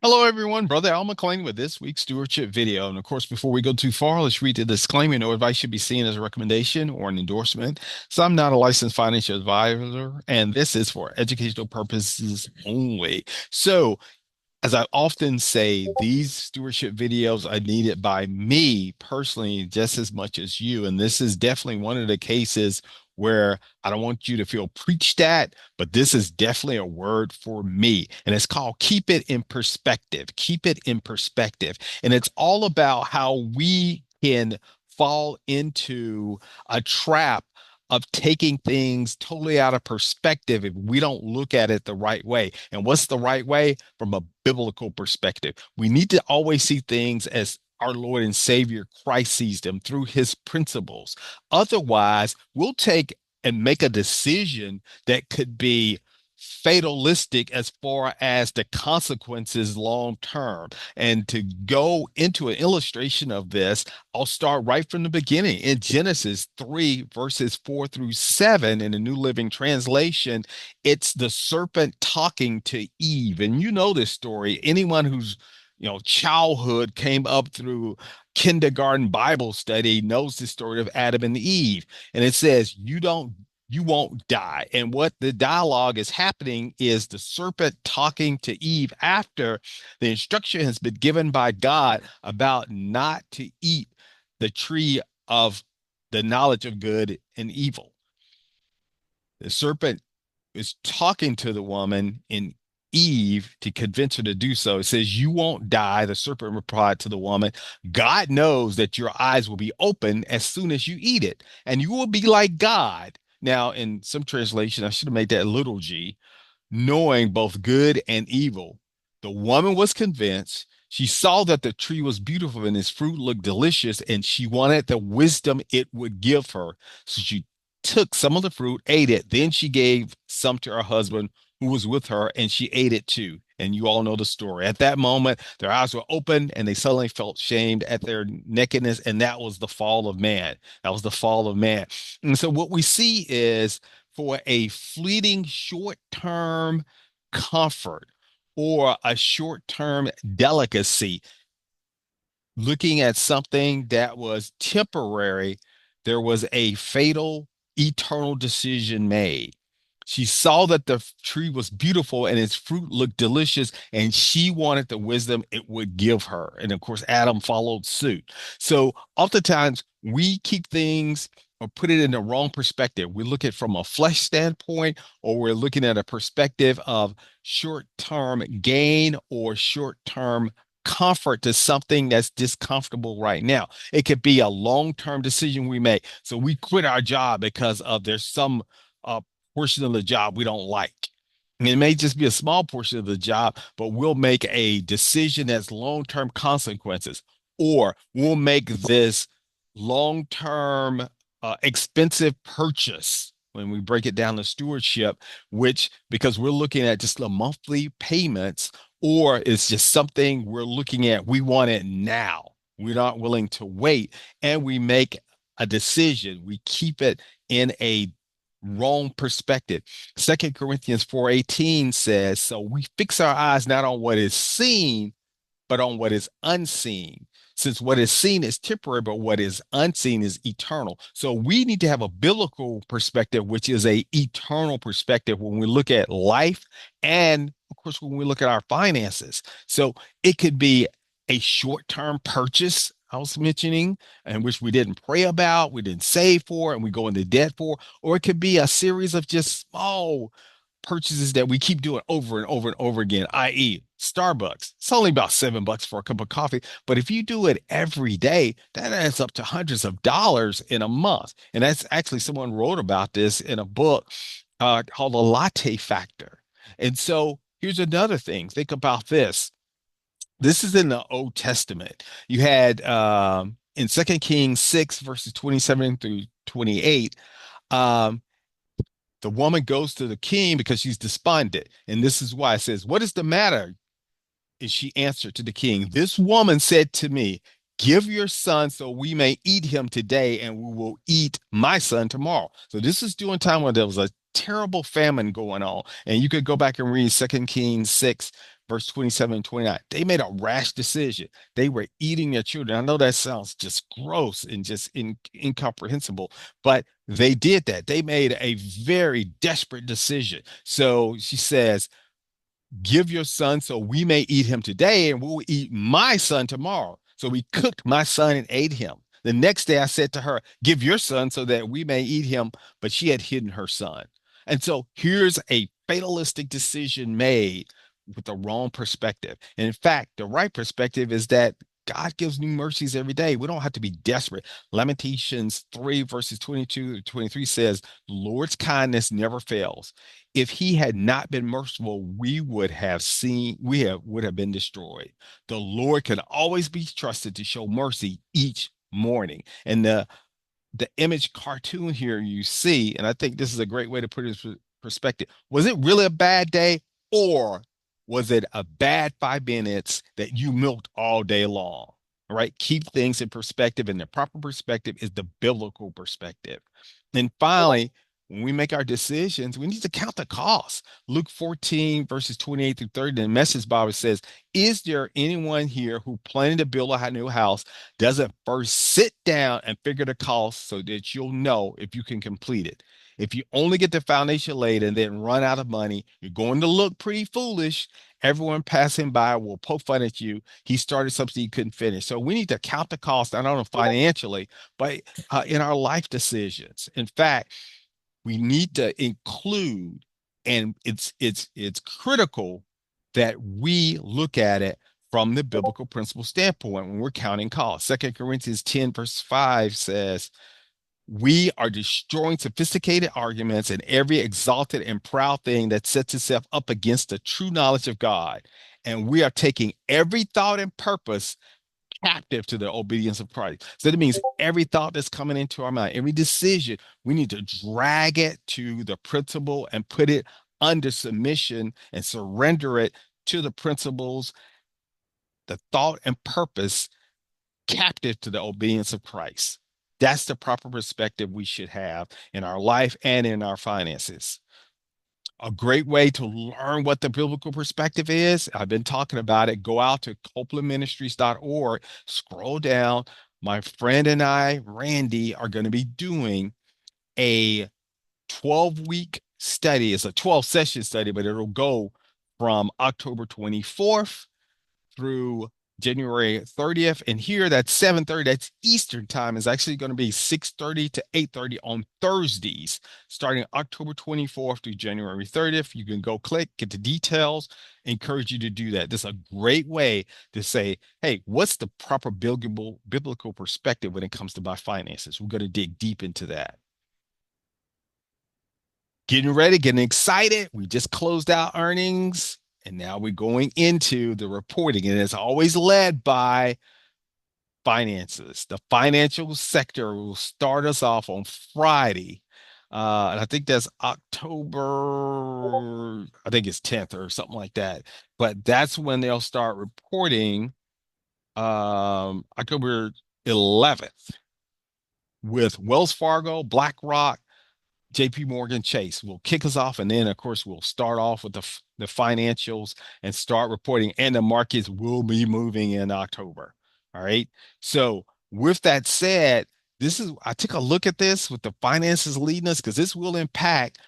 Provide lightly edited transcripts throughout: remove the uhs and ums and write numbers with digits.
Hello, everyone. Brother Al McLean with this week's stewardship video. And of course, before we go too far, let's read the disclaimer. No advice should be seen as a recommendation or an endorsement. So I'm not a licensed financial advisor, and this is for educational purposes only. So as I often say, these stewardship videos are needed by me personally just as much as you. And this is definitely one of the cases where I don't want you to feel preached at, but this is definitely a word for me. And it's called Keep It in Perspective. Keep it in perspective. And it's all about how we can fall into a trap of taking things totally out of perspective if we don't look at it the right way. And what's the right way? From a biblical perspective. We need to always see things as our Lord and Savior Christ sees them through his principles. Otherwise, we'll take and make a decision that could be fatalistic as far as the consequences long term. And to go into an illustration of this, I'll start right from the beginning. In Genesis 3, verses 4 through 7, in the New Living Translation, it's the serpent talking to Eve. And you know this story. Anyone who's childhood came up through kindergarten Bible study knows the story of Adam and Eve. And it says, you won't die. And what the dialogue is happening is the serpent talking to Eve after the instruction has been given by God about not to eat the tree of the knowledge of good and evil. The serpent is talking to the woman in Eve to convince her to do so. It says, "You won't die." The serpent replied to the woman, "God knows that your eyes will be open as soon as you eat it, and you will be like God." Now, in some translation, I should have made that little g, knowing both good and evil. The woman was convinced. She saw that the tree was beautiful and its fruit looked delicious, and she wanted the wisdom it would give her. So she took some of the fruit, ate it. Then she gave some to her husband who was with her, and she ate it too. And you all know the story. At that moment, their eyes were open and they suddenly felt shamed at their nakedness. And that was the fall of man. That was the fall of man. And so what we see is for a fleeting short term comfort or a short term delicacy, looking at something that was temporary, there was a fatal eternal decision made. She saw that the tree was beautiful and its fruit looked delicious, and she wanted the wisdom it would give her. And of course, Adam followed suit. So oftentimes we keep things or put it in the wrong perspective. We look at it from a flesh standpoint, or we're looking at a perspective of short-term gain or short-term comfort to something that's discomfortable right now. It could be a long-term decision we make. So we quit our job because of there's some portion of the job we don't like. And it may just be a small portion of the job, but we'll make a decision that's long-term consequences, or we'll make this long-term expensive purchase when we break it down to stewardship, which because we're looking at just the monthly payments, or it's just something we're looking at, we want it now. We're not willing to wait, and we make a decision. We keep it in a wrong perspective. Second Corinthians 4:18 says, "So we fix our eyes not on what is seen, but on what is unseen. Since what is seen is temporary, but what is unseen is eternal." So we need to have a biblical perspective, which is a eternal perspective when we look at life and of course when we look at our finances. So it could be a short-term purchase I was mentioning, and which we didn't pray about, we didn't save for, and we go into debt for, or it could be a series of just small purchases that we keep doing over and over and over again, i.e., Starbucks. It's only about $7 for a cup of coffee, but if you do it every day, that adds up to hundreds of dollars in a month. And that's actually someone wrote about this in a book called The Latte Factor. And so here's another thing. Think about this. This is in the Old Testament. You had in Second Kings 6, verses 27 through 28, um, the woman goes to the king because she's despondent. And this is why it says, "What is the matter?" And she answered to the king, "This woman said to me, 'Give your son so we may eat him today, and we will eat my son tomorrow.'" So this is during time when there was a terrible famine going on. And you could go back and read Second Kings 6, verse 27 and 29. They made a rash decision. They were eating their children. I know that sounds just gross and just incomprehensible, but they did that. They made a very desperate decision. So she says, give your son so we may eat him today and we'll eat my son tomorrow. So we cooked my son and ate him. The next day I said to her, give your son so that we may eat him, but she had hidden her son. And so here's a fatalistic decision made with the wrong perspective. And in fact, the right perspective is that God gives new mercies every day. We don't have to be desperate. Lamentations 3, verses 22 to 23 says, the Lord's kindness never fails. If he had not been merciful, we would have been destroyed. The Lord can always be trusted to show mercy each morning. And the image cartoon here you see, and I think this is a great way to put it in perspective. Was it really a bad day, or was it a bad 5 minutes that you milked all day long? All right. Keep things in perspective, and the proper perspective is the biblical perspective. And finally, when we make our decisions, we need to count the costs. Luke 14, verses 28 through 30, the Message Bible says, is there anyone here who planning to build a new house doesn't first sit down and figure the cost so that you'll know if you can complete it? If you only get the foundation laid and then run out of money, you're going to look pretty foolish. Everyone passing by will poke fun at you. He started something he couldn't finish. So we need to count the cost, not only financially, but in our life decisions. In fact, we need to include, and it's critical that we look at it from the biblical principle standpoint when we're counting costs. 2 Corinthians 10, verse 5 says, we are destroying sophisticated arguments and every exalted and proud thing that sets itself up against the true knowledge of God. And we are taking every thought and purpose captive to the obedience of Christ. So that means every thought that's coming into our mind, every decision, we need to drag it to the principle and put it under submission and surrender it to the principles, the thought and purpose captive to the obedience of Christ. That's the proper perspective we should have in our life and in our finances. A great way to learn what the biblical perspective is, I've been talking about it. Go out to copelandministries.org, scroll down. My friend and I, Randy, are going to be doing a 12-week study. It's a 12-session study, but it'll go from October 24th through January 30th. And here that's 7:30, that's Eastern time, is actually going to be 6:30 to 8:30 on Thursdays, starting October 24th through January 30th. You can go click, get the details. Encourage you to do that. This is a great way to say, hey, what's the proper biblical perspective when it comes to my finances? We're going to dig deep into that. Getting ready, getting excited. We just closed out earnings. And now we're going into the reporting, and it's always led by finances. The financial sector will start us off on Friday. And I think that's October, I think it's 10th or something like that. But that's when they'll start reporting October 11th with Wells Fargo, BlackRock, JP Morgan Chase will kick us off. And then, of course, we'll start off with the financials and start reporting. And the markets will be moving in October. All right. So, with that said, I took a look at this with the finances leading us because this will impact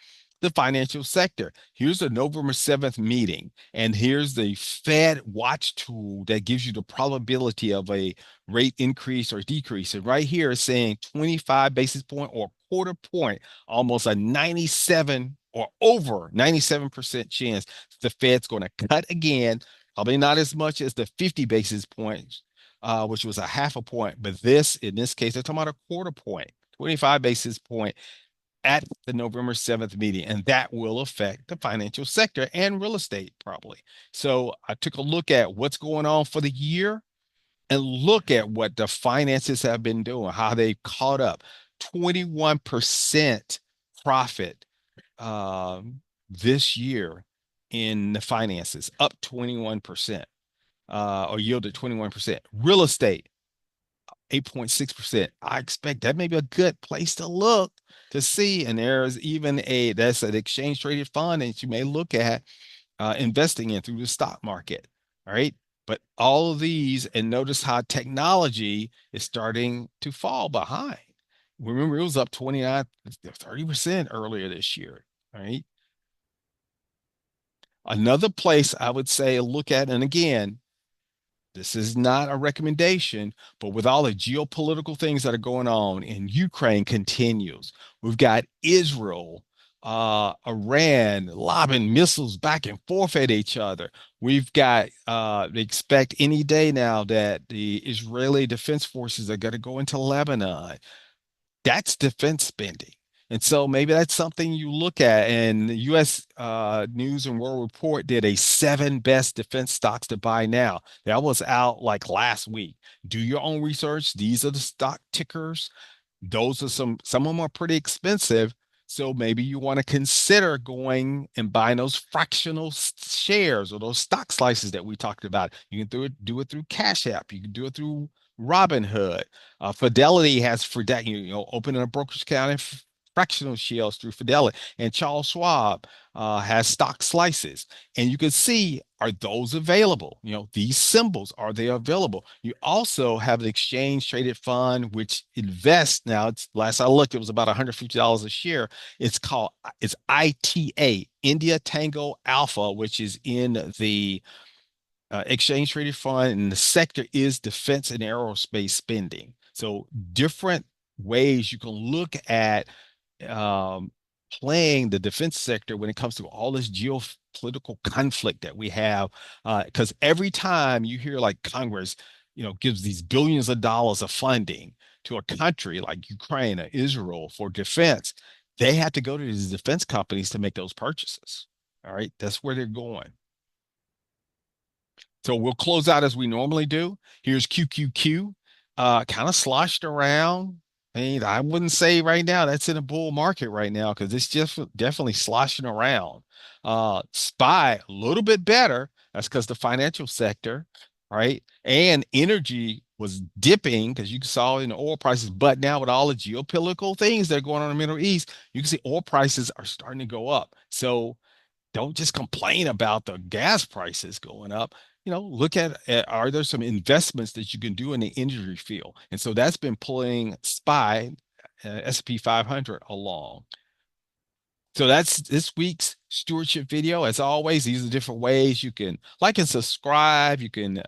the financial sector. Here's the November 7th meeting, and here's the Fed watch tool that gives you the probability of a rate increase or decrease. And right here is saying 25 basis point or quarter point, almost a 97 or over 97% chance the Fed's going to cut again, probably not as much as the 50 basis points, which was a half a point, but in this case, they're talking about a quarter point, 25 basis point at the November 7th meeting, and that will affect the financial sector and real estate probably. So I took a look at what's going on for the year and look at what the finances have been doing, how they caught up. 21% profit this year in the finances, up 21%, or yielded 21%. Real estate, 8.6%. I expect that may be a good place to look to see. And there's even that's an exchange traded fund that you may look at investing in through the stock market. All right. But all of these, and notice how technology is starting to fall behind. Remember, it was up 29, 30% earlier this year. All right. Another place I would say look at, and again, this is not a recommendation, but with all the geopolitical things that are going on in Ukraine continues. We've got Israel, Iran lobbing missiles back and forth at each other. We've got they expect any day now that the Israeli Defense Forces are going to go into Lebanon. That's defense spending. And so maybe that's something you look at. And the U.S. News and World Report did a seven best defense stocks to buy now. That was out like last week. Do your own research. These are the stock tickers. Those are some of them are pretty expensive. So maybe you want to consider going and buying those fractional shares or those stock slices that we talked about. You can do it through Cash App. You can do it through Robinhood. Fidelity has for that, opening a brokerage account and fractional shares through Fidelity. And Charles Schwab has stock slices. And you can see, are those available? These symbols, are they available? You also have the exchange traded fund, which invests now. It's last I looked, it was about $150 a share. It's ITA, India Tango Alpha, which is in the exchange traded fund, and the sector is defense and aerospace spending. So different ways you can look at um, playing the defense sector when it comes to all this geopolitical conflict that we have. Because every time you hear like Congress, gives these billions of dollars of funding to a country like Ukraine or Israel for defense, they have to go to these defense companies to make those purchases. All right, that's where they're going. So we'll close out as we normally do. Here's QQQ, kind of sloshed around. I mean, I wouldn't say right now that's in a bull market right now because it's just definitely sloshing around. SPY, a little bit better. That's because the financial sector, right? And energy was dipping because you saw in the oil prices. But now with all the geopolitical things that are going on in the Middle East, you can see oil prices are starting to go up. So don't just complain about the gas prices going up. Look at are there some investments that you can do in the energy field? And so that's been pulling SPY, S&P 500 along. So that's this week's stewardship video. As always, these are different ways you can like and subscribe. You can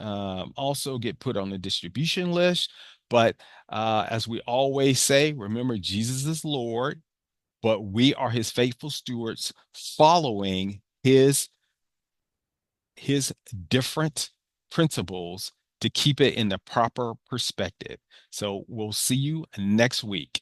also get put on the distribution list. But as we always say, remember, Jesus is Lord, but we are his faithful stewards following his different principles to keep it in the proper perspective. So we'll see you next week.